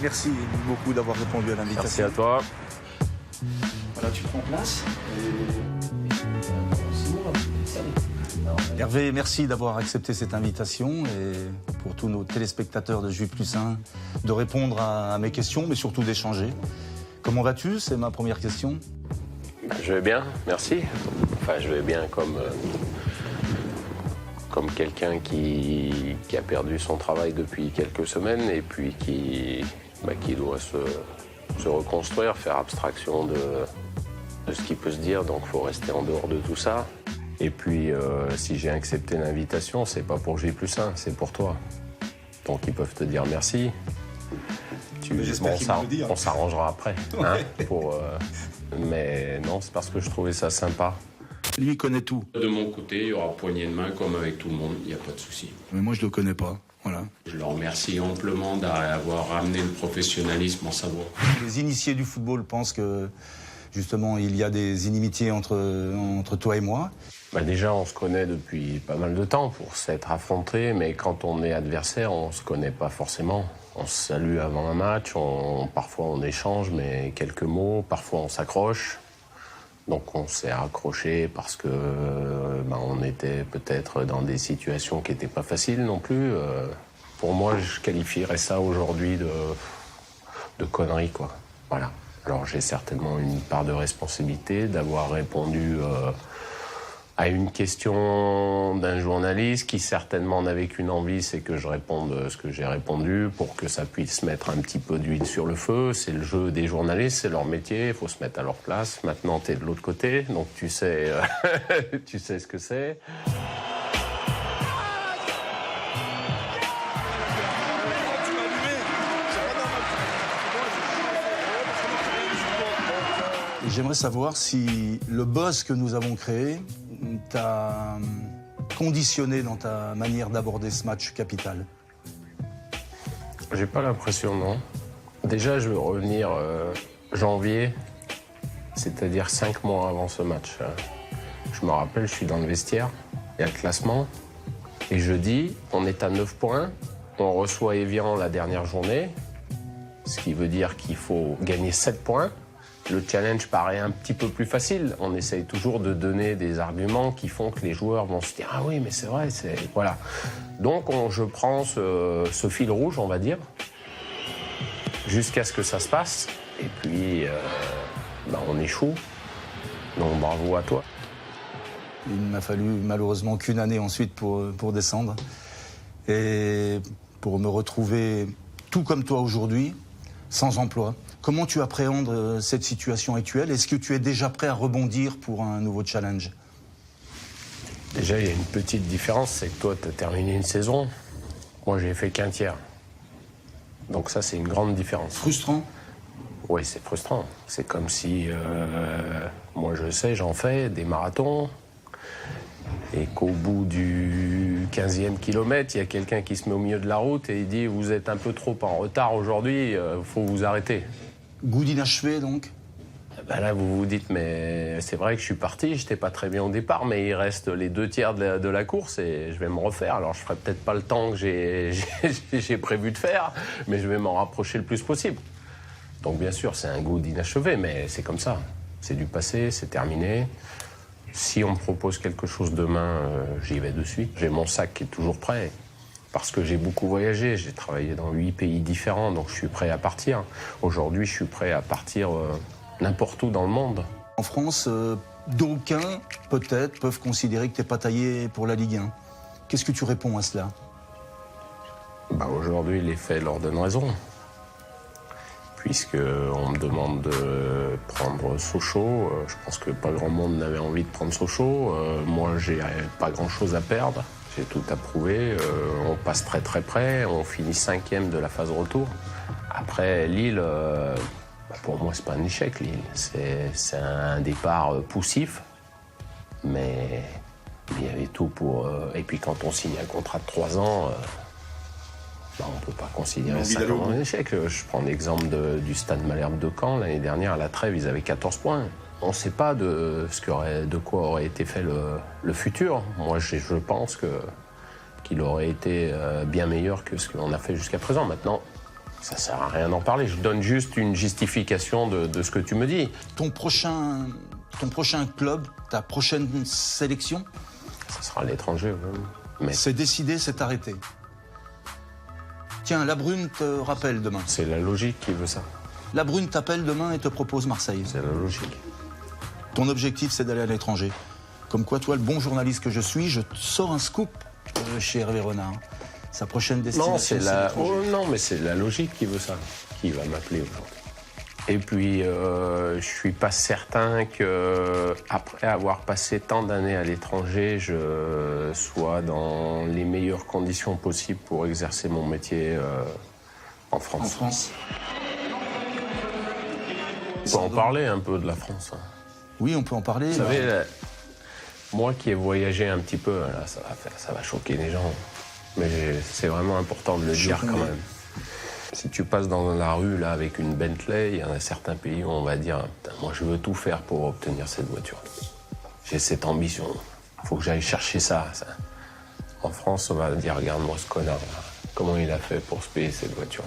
Merci beaucoup d'avoir répondu à l'invitation. Merci à toi. Voilà, tu prends place. Hervé, merci d'avoir accepté cette invitation et pour tous nos téléspectateurs de J+1 de répondre à mes questions, mais surtout d'échanger. Comment vas-tu? C'est ma première question. Je vais bien, merci. Enfin, je vais bien comme quelqu'un qui a perdu son travail depuis quelques semaines et puis qui doit se reconstruire, faire abstraction de ce qui peut se dire, donc il faut rester en dehors de tout ça. Et puis, si j'ai accepté l'invitation, c'est pas pour J+1, c'est pour toi. Donc ils peuvent te dire merci. On s'arrangera après. Hein, mais non, c'est parce que je trouvais ça sympa. Lui, il connaît tout. De mon côté, il y aura poignée de main comme avec tout le monde, il n'y a pas de souci. Mais moi, je le connais pas. Voilà. Je le remercie amplement d'avoir ramené le professionnalisme en Savoie. Les initiés du football pensent que, justement, il y a des inimitiés entre toi et moi. Déjà, on se connaît depuis pas mal de temps pour s'être affrontés, mais quand on est adversaire, on se connaît pas forcément. On se salue avant un match, parfois on échange, mais quelques mots, parfois on s'accroche. Donc on s'est accroché parce que on était peut-être dans des situations qui n'étaient pas faciles non plus. Pour moi, je qualifierais ça aujourd'hui de conneries, quoi. Voilà. Alors j'ai certainement une part de responsabilité d'avoir répondu à une question d'un journaliste qui certainement n'avait qu'une envie, c'est que je réponde ce que j'ai répondu pour que ça puisse mettre un petit peu d'huile sur le feu. C'est le jeu des journalistes, c'est leur métier, il faut se mettre à leur place. Maintenant, t'es de l'autre côté, donc tu sais, tu sais ce que c'est. J'aimerais savoir si le buzz que nous avons créé t'a conditionné dans ta manière d'aborder ce match capital. J'ai pas l'impression, non. Déjà, je veux revenir janvier, c'est-à-dire 5 mois avant ce match. Je me rappelle, je suis dans le vestiaire, il y a le classement, et je dis, on est à 9 points, on reçoit Évian la dernière journée, ce qui veut dire qu'il faut gagner 7 points. Le challenge paraît un petit peu plus facile. On essaye toujours de donner des arguments qui font que les joueurs vont se dire « Ah oui, mais c'est vrai, c'est... » Voilà. Donc je prends ce fil rouge, on va dire, jusqu'à ce que ça se passe. Et puis, on échoue. Donc bravo à toi. Il ne m'a fallu malheureusement qu'une année ensuite pour descendre. Et pour me retrouver tout comme toi aujourd'hui, sans emploi. Comment tu appréhendes cette situation actuelle? Est-ce que tu es déjà prêt à rebondir pour un nouveau challenge? Déjà, il y a une petite différence, c'est que toi, tu as terminé une saison. Moi, j'ai fait qu'un tiers. Donc ça, c'est une grande différence. Frustrant? Oui, c'est frustrant. C'est comme si, moi je sais, j'en fais des marathons, et qu'au bout du 15e kilomètre, il y a quelqu'un qui se met au milieu de la route et il dit « Vous êtes un peu trop en retard aujourd'hui, faut vous arrêter ». Goût d'inachevé, donc? Là, vous vous dites « Mais c'est vrai que je suis parti, j'étais pas très bien au départ, mais il reste les 2 tiers de la course et je vais me refaire. Alors, je ferai peut-être pas le temps que j'ai prévu de faire, mais je vais m'en rapprocher le plus possible. » Donc, bien sûr, c'est un goût d'inachevé, mais c'est comme ça. C'est du passé, c'est terminé. Si on me propose quelque chose demain, j'y vais de suite. J'ai mon sac qui est toujours prêt. Parce que j'ai beaucoup voyagé, j'ai travaillé dans 8 pays différents, donc je suis prêt à partir. Aujourd'hui, je suis prêt à partir n'importe où dans le monde. En France, d'aucuns, peut-être, peuvent considérer que tu n'es pas taillé pour la Ligue 1. Qu'est-ce que tu réponds à cela? Aujourd'hui, les faits leur donnent raison. Puisqu'on me demande de prendre Sochaux. Je pense que pas grand monde n'avait envie de prendre Sochaux. Moi, j'ai pas grand-chose à perdre. J'ai tout à prouver. On passe très très près. On finit 5e de la phase retour. Après, Lille, pour moi, c'est pas un échec, Lille. C'est un départ poussif. Mais il y avait tout pour... Et puis quand on signe un contrat de 3 ans... on ne peut pas considérer ça comme un échec. Je prends l'exemple du Stade Malherbe de Caen. L'année dernière, à la trêve, ils avaient 14 points. On ne sait pas de quoi aurait été fait le futur. Moi, je pense qu'il aurait été bien meilleur que ce qu'on a fait jusqu'à présent. Maintenant, ça ne sert à rien d'en parler. Je donne juste une justification de ce que tu me dis. Ton prochain club, ta prochaine sélection, Ça sera à l'étranger, oui. Mais c'est décidé, c'est arrêté. Tiens, la Brune te rappelle demain. c'est la logique qui veut ça. La Brune t'appelle demain et te propose Marseille. C'est la logique. Ton objectif, c'est d'aller à l'étranger. Comme quoi, toi, le bon journaliste que je suis, je te sors un scoop chez Hervé Renard. Sa prochaine destination, Non, c'est la... l'étranger. Oh, non, mais c'est la logique qui veut ça, qui va m'appeler aujourd'hui. Et puis, je suis pas certain que après avoir passé tant d'années à l'étranger, je sois dans les meilleures conditions possibles pour exercer mon métier en France. En France. On peut en parler un peu de la France. Hein. Oui, on peut en parler. Vous savez, moi qui ai voyagé un petit peu, là, ça va choquer les gens. Mais c'est vraiment important de le dire quand même. Si tu passes dans la rue là avec une Bentley, il y en a certains pays où on va dire « moi je veux tout faire pour obtenir cette voiture. J'ai cette ambition, il faut que j'aille chercher ça, ça. » En France, on va dire « regarde-moi ce connard, là. Comment il a fait pour se payer cette voiture ?»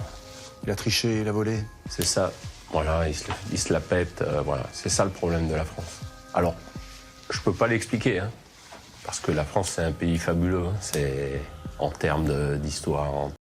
Il a triché, il a volé. C'est ça, voilà, il se la pète, voilà. C'est ça le problème de la France. Alors, je peux pas l'expliquer, hein, parce que la France c'est un pays fabuleux, hein. C'est en termes d'histoire,